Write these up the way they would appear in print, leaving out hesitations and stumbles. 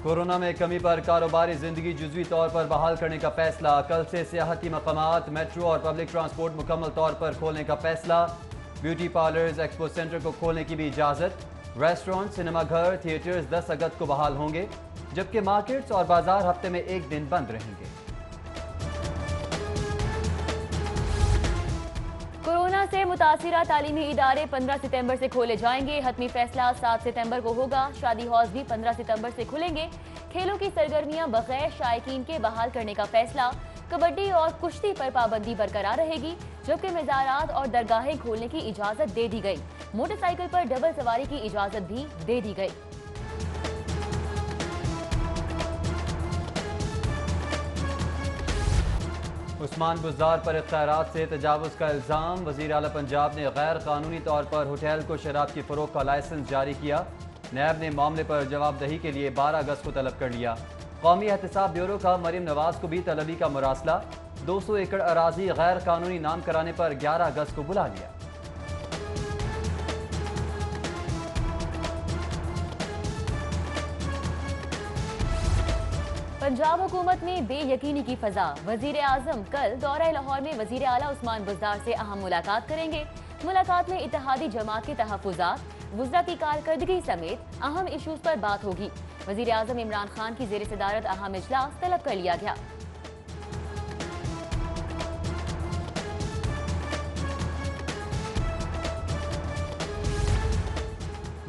Corona میں کمی پر کاروباری زندگی جزوی طور پر بحال کرنے کا فیصلہ، کل سے سیاحتی مقامات، میٹرو اور پبلک ٹرانسپورٹ مکمل طور پر کھولنے کا فیصلہ، بیوٹی پارلرز، ایکسپو سینٹر کو کھولنے کی بھی اجازت، ریسٹورنٹ، سنیما گھر، تھیٹرز 10 اگست کو بحال ہوں گے، جبکہ مارکیٹس اور بازار ہفتے میں ایک دن بند رہیں گے۔ کورونا سے متاثرہ تعلیمی ادارے 15 ستمبر سے کھولے جائیں گے، حتمی فیصلہ 7 ستمبر کو ہوگا، شادی ہالز بھی 15 ستمبر سے کھلیں گے، کھیلوں کی سرگرمیاں بغیر شائقین کے بحال کرنے کا فیصلہ، کبڈی اور کشتی پر پابندی برقرار رہے گی، جبکہ مزارات اور درگاہیں کھولنے کی اجازت دے دی گئی، موٹر سائیکل پر ڈبل سواری کی اجازت بھی دے دی گئی۔ عثمان بزدار پر اختیارات سے تجاوز کا الزام، وزیر اعلی پنجاب نے غیر قانونی طور پر ہوٹل کو شراب کی فروخت کا لائسنس جاری کیا، نیب نے معاملے پر جواب دہی کے لیے 12 اگست کو طلب کر لیا۔ قومی احتساب بیورو کا مریم نواز کو بھی طلبی کا مراسلہ، 200 ایکڑ اراضی غیر قانونی نام کرانے پر 11 اگست کو بلا لیا۔ پنجاب حکومت میں بے یقینی کی فضا، وزیر اعظم کل دورہ لاہور میں وزیر اعلیٰ عثمان بزدار سے اہم ملاقات کریں گے، ملاقات میں اتحادی جماعت کے تحفظات، وزراء کی کارکردگی سمیت اہم ایشوز پر بات ہوگی۔ وزیر اعظم عمران خان کی زیر صدارت اہم اجلاس طلب کر لیا گیا۔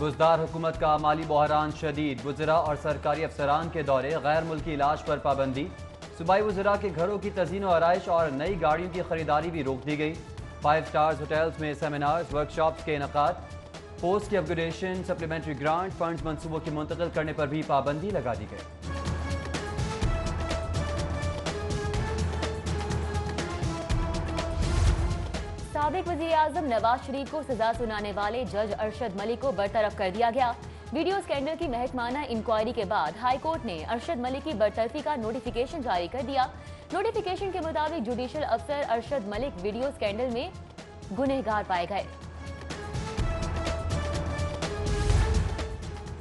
بزدار حکومت کا مالی بحران شدید، وزراء اور سرکاری افسران کے دورے، غیر ملکی علاج پر پابندی، صوبائی وزراء کے گھروں کی تزئین و آرائش اور نئی گاڑیوں کی خریداری بھی روک دی گئی، 5 سٹارز ہوٹلز میں سیمینارز، ورکشاپس کے انعقاد، پوسٹ کی اپ گریڈیشن، سپلیمنٹری گرانٹ فنڈز منصوبوں کی منتقل کرنے پر بھی پابندی لگا دی گئی۔ سابق وزیر اعظم نواز شریف کو سزا سنانے والے جج ارشد ملک کو برطرف کر دیا گیا، ویڈیو اسکینڈل کی محکمانہ انکوائری کے بعد ہائی کورٹ نے ارشد ملک کی برطرفی کا نوٹیفیکیشن جاری کر دیا۔ نوٹیفیکیشن کے مطابق جوڈیشل افسر ارشد ملک ویڈیو اسکینڈل میں گنہگار پائے گئے۔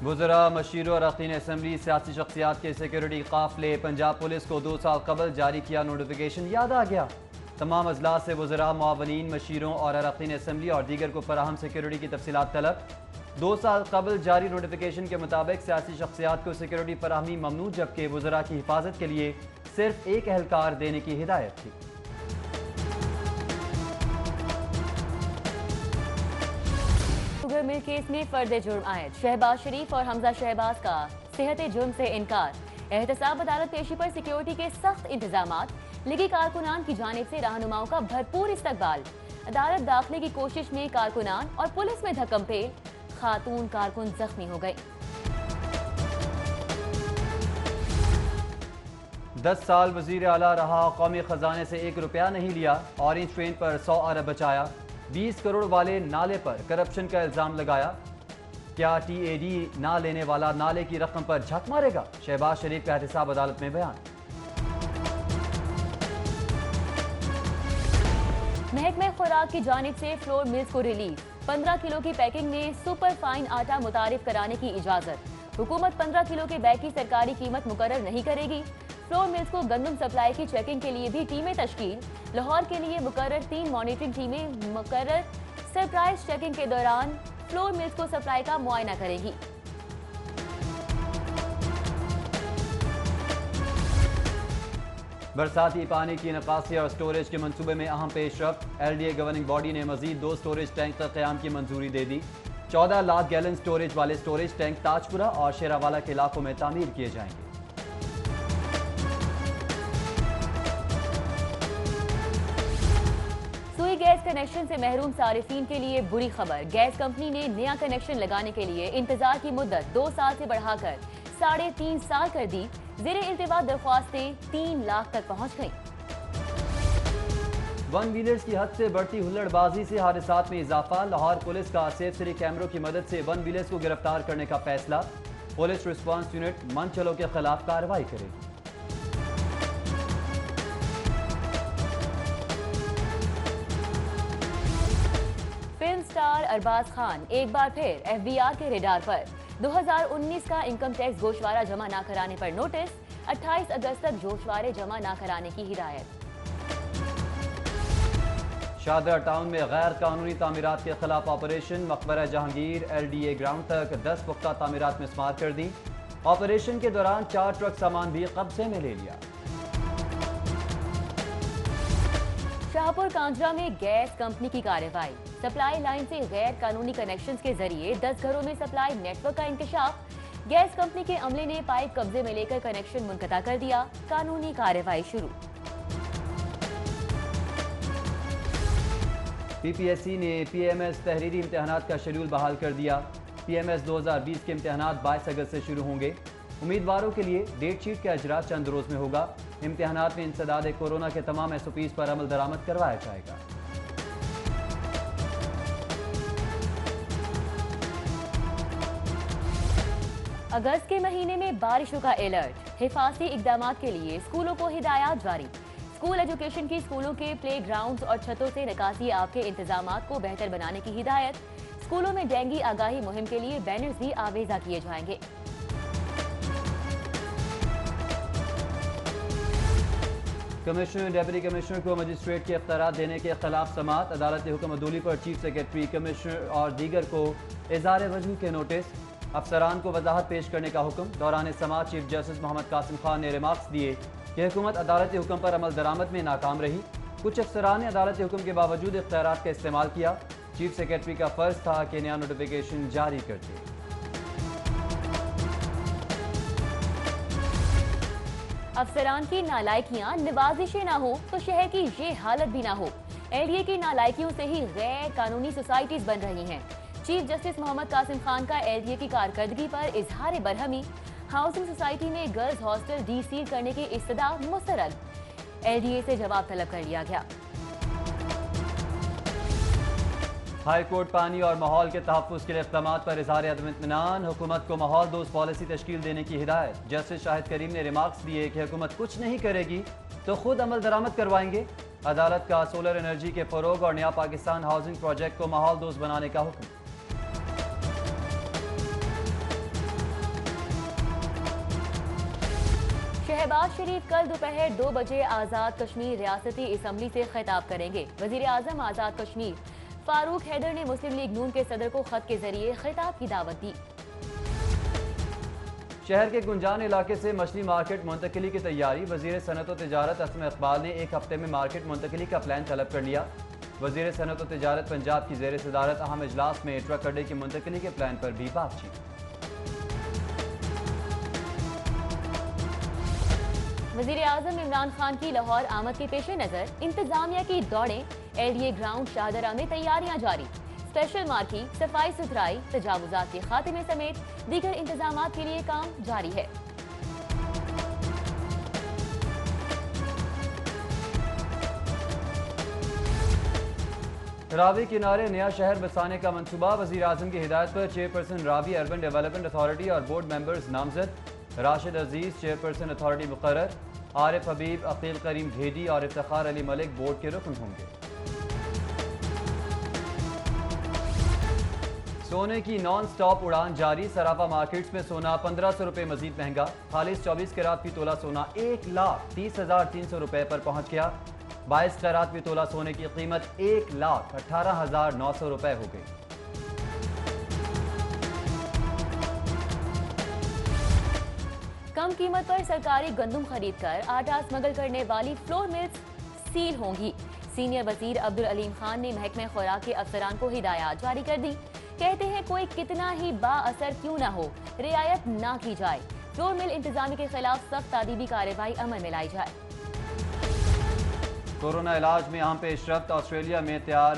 وزراء، مشیروں اور اراکین اسمبلی سیاسی شخصیات کے سیکیورٹی قافلے، پنجاب پولیس کو 2 سال قبل جاری کیا نوٹیفیکیشن یاد آ گیا، تمام اضلاع سے وزراء، معاونین، مشیروں اور اراکین اسمبلی اور دیگر کو فراہم سیکیورٹی کی تفصیلات طلب۔ 2 سال قبل جاری نوٹیفیکیشن کے مطابق سیاسی شخصیات کو سیکیورٹی فراہمی ممنوع، جبکہ وزراء کی حفاظت کے لیے صرف ایک اہلکار دینے کی ہدایت تھی۔ شوگر مل کیس میں فرد جرم عائد، شہباز شریف اور حمزہ شہباز کا صحت جرم سے انکار، احتساب عدالت پیشی پر سیکیورٹی کے سخت انتظامات، لیگی کارکنان کی جانب سے رہنماؤں کا بھرپور استقبال، عدالت داخلے کی کوشش میں کارکنان اور پولیس میں دھکم پھیر، خاتون کارکن زخمی ہو گئی۔ 10 سال وزیر اعلیٰ رہا، قومی خزانے سے 1 روپیہ نہیں لیا، اورنج ٹرین پر 100 ارب بچایا، 20 کروڑ والے نالے پر کرپشن کا الزام لگایا، کیا ٹی اے ڈی نہ لینے والا نالے کی رقم پر جھک مارے گا؟ شہباز شریف کا احتساب عدالت میں بیان۔ محکمہ خوراک کی جانب سے فلور ملز کو ریلیف، 15 کلو کی پیکنگ میں سپر فائن آٹا متعارف کرانے کی اجازت، حکومت 15 کلو کے بیگ کی سرکاری قیمت مقرر نہیں کرے گی، فلور ملز کو گندم سپلائی کی چیکنگ کے لیے بھی ٹیمیں تشکیل، لاہور کے لیے مقرر 3 مانیٹرنگ ٹیمیں مقرر، سرپرائز چیکنگ کے دوران فلور ملز کو سپلائی کا معائنہ کرے گی۔ برساتی پانی کی نکاسی اور سٹوریج کے منصوبے میں اہم پیش رفت، L D A governing body نے مزید 2 سٹوریج ٹینک کا قیام کی منظوری دے دی، 14 لاکھ گیلن سٹوریج والے سٹوریج ٹینک تاجپورہ اور شیراوالا کے علاقوں میں تعمیر کیے جائیں گے۔ سوئی گیس کنیکشن سے محروم صارفین کے لیے بری خبر، گیس کمپنی نے نیا کنیکشن لگانے کے لیے انتظار کی مدت 2 سال سے بڑھا کر 3.5 سال کر دی، زیر التوا درخواستیں 3 لاکھ تک پہنچ گئیں۔ ون ویلرز کی حد سے بڑھتی ہلڑ بازی سے حادثات میں اضافہ، لاہور پولیس کا سیف سری کیمروں کی مدد سے ون ویلرز کو گرفتار کرنے کا فیصلہ، پولیس ریسپانس یونٹ من چلو کے خلاف کارروائی کرے گی۔ فلم سٹار अरबाज खान एक बार फिर FBI के रेडार पर। 2019 का इनकम टैक्स गोशवारा जमा न कराने पर नोटिस, 28 अगस्त तक गोशवारे जमा न कराने की हिदायत। शाहदरा टाउन में गैर कानूनी तामीरात के खिलाफ ऑपरेशन, मकबरा जहांगीर LDA ग्राउंड तक 10 पुख्ता तामीरात मिस्मार कर दी। ऑपरेशन के दौरान 4 ट्रक सामान भी कब्जे में ले लिया। शाहपुर कांजरा में गैस कंपनी की कार्रवाई, सप्लाई लाइन से गैर कानूनी कनेक्शंस के जरिए 10 घरों में सप्लाई नेटवर्क का इंकशाफ। गैस कंपनी के अमले ने पाइप कब्जे में लेकर कनेक्शन मुनक़ता कर दिया। कानूनी कार्रवाई शुरू। PPSC ने PMS तहरीरी इम्तहानात का शेड्यूल बहाल कर दिया। PMS 2020 के इम्तहानात 22 अगस्त से शुरू होंगे। उम्मीदवारों के लिए डेट शीट का इजरा चंद रोज में होगा। इम्तहानात में इंसदाद कोरोना के तमाम SOPs पर अमल दरामद करवाया जाएगा। अगस्त के महीने में बारिशों का अलर्ट, हिफाजती इकदामात के लिए स्कूलों को हिदायत जारी। स्कूल एजुकेशन की स्कूलों के प्ले ग्राउंड्स और छतों से निकासी आब के इंतजामात को बेहतर बनाने की हिदायत। स्कूलों में डेंगू आगाही मुहिम के लिए बैनर्स भी आवेजा किए जाएंगे। कमिश्नर डिप्टी कमिश्नर को मजिस्ट्रेट के इख्तियारात देने के खिलाफ समाअत, अदालती हुक्म अदूली पर चीफ सेक्रेटरी, कमिश्नर और दीगर को इज़हार वजह के नोटिस। अफसरान को वजाहत पेश करने का हुक्म। दौरान समाअत चीफ जस्टिस मोहम्मद कासिम खान ने रिमार्क्स दिए कि हुकूमत अदालती हुक्म पर अमल दरामद में नाकाम रही। कुछ अफसरान ने अदालती हुक्म के बावजूद इख्तियारात का इस्तेमाल किया। चीफ सेक्रेटरी का फर्ज था कि नया नोटिफिकेशन जारी करते। अफसरान की नालायकियां नवाजिशें ना हो तो शहर की ये हालत भी ना हो। LDA की नालायकियों से ही गैर कानूनी सोसाइटीज बन रही हैं। चीफ जस्टिस मोहम्मद कासिम खान का LDA की कारकर्दगी पर इजहार बरहमी। हाउसिंग सोसाइटी में गर्ल्स हॉस्टल डीसील करने की इस्तदा मुस्तरद। LDA से जवाब तलब कर लिया गया। हाई कोर्ट पानी और माहौल के तहफ़्फ़ुज़ के लिए इक़दामात पर इज़हार अदम इत्मीनान। हुकूमत को माहौल दोस्त पॉलिसी तश्कील देने की हिदायत। जस्टिस शाहिद करीम ने रिमार्क्स दिए कि हुकूमत कुछ नहीं करेगी तो खुद अमल दरामद करवाएंगे। अदालत का सोलर एनर्जी के फ़रोग और नया पाकिस्तान हाउसिंग प्रोजेक्ट को माहौल दोस्त बनाने का हुक्म। शहबाज शरीफ कल दोपहर 2 बजे आज़ाद कश्मीर रियासती असम्बली से खिताब करेंगे। वज़ीर आज़म आज़ाद कश्मीर फारूक हैदर ने मुस्लिम लीग नून के सदर को खत के जरिए खिताब की दावत दी। शहर के गुंजान इलाके से मछली मार्केट मुंतकिली की तैयारी। वज़ीर सनअत व तिजारत असम इकबाल ने एक हफ्ते में मार्केट मुंतकिली का प्लान तलब कर लिया। वज़ीर सनअत व तिजारत पंजाब की ज़ेर सदारत अहम इजलास में ट्रक अड्डे की मुंतकिली के प्लान पर भी बातचीत। वज़ीर आज़म इमरान खान की लाहौर आमद के पेश नज़र इंतजामिया की दौड़ें। LDA ग्राउंड शाहदरा में तैयारियां जारी। स्पेशल मार्की, सफाई सुथराई, तजावुजात के खात्मे समेत दीगर इंतजामात के लिए काम जारी है। रावी किनारे नया शहर बसाने का मंसूबा। वज़ीर आज़म की हिदायत पर chairperson Ravi urban development authority और बोर्ड मेंबर्स नामजद। राशिद अजीज चेयरपर्सन अथॉरिटी मुकर्रर। आरिफ हबीब, अकील करीम घेडी और इफ्तिखार अली मलिक बोर्ड के रुकन होंगे। सोने की नॉन स्टॉप उड़ान जारी। सराफा मार्केट्स में सोना 1500 रुपये मजीद महंगा। खालिस 24 कैरात फी तोला सोना 1,30,300 रुपये पर पहुंच गया। 22 कैरात फी तोला सोने की कीमत 1,18,900 रुपये हो गई। कम कीमत पर सरकारी गंदम खरीद कर आटा स्मगल करने वाली फ्लोर मिल्स सील होंगी। सीनियर वजीर अब्दुल अलीम खान ने महकमे खुराक के अफसरान को हिदायत जारी कर दी। कहते हैं कोई कितना ही बाअसर क्यों ना हो, रियायत ना की जाए। फ्लोर मिल इंतजामी के खिलाफ सख्त तादीबी कार्रवाई अमल में लाई जाए। कोरोना इलाज में अहम पेशरफ्त। ऑस्ट्रेलिया में तैयार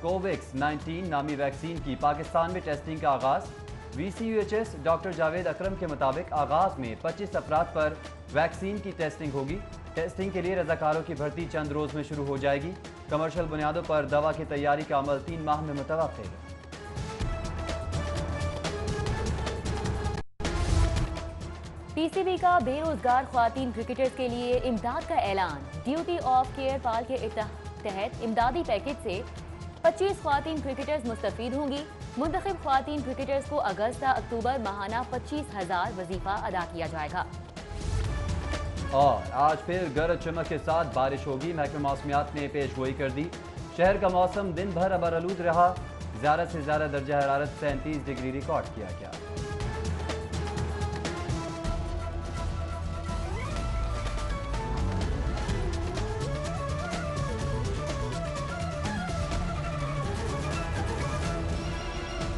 कोवैक्स-19 नामी वैक्सीन की पाकिस्तान में टेस्टिंग का आगाज। VCUHS डॉक्टर जावेद अकरम के मुताबिक आगाज में 25 अफराद पर वैक्सीन की टेस्टिंग होगी। टेस्टिंग के लिए रजाकारों की भर्ती चंद रोज में शुरू हो जाएगी। कमर्शियल बुनियादों पर दवा की तैयारी का अमल 3 माह में मुतवक्किल है। PCB का बेरोजगार ख्वातीन क्रिकेटर्स के लिए इमदाद का ऐलान। ड्यूटी ऑफ केयर पाल के तहत इमदादी पैकेज से 25 ख्वातीन क्रिकेटर्स मुस्तफीद होंगी। मुंतखब ख्वातीन क्रिकेटर्स को अगस्त या अक्टूबर माहाना 25,000 वजीफा अदा किया जाएगा। और आज फिर गरज चमक के साथ बारिश होगी। महकमा मौसमियात ने पेश गोई कर दी। शहर का मौसम दिन भर अबरआलूद रहा। ज़्यादा से ज़्यादा दर्जा हरारत 37 डिग्री रिकॉर्ड किया गया।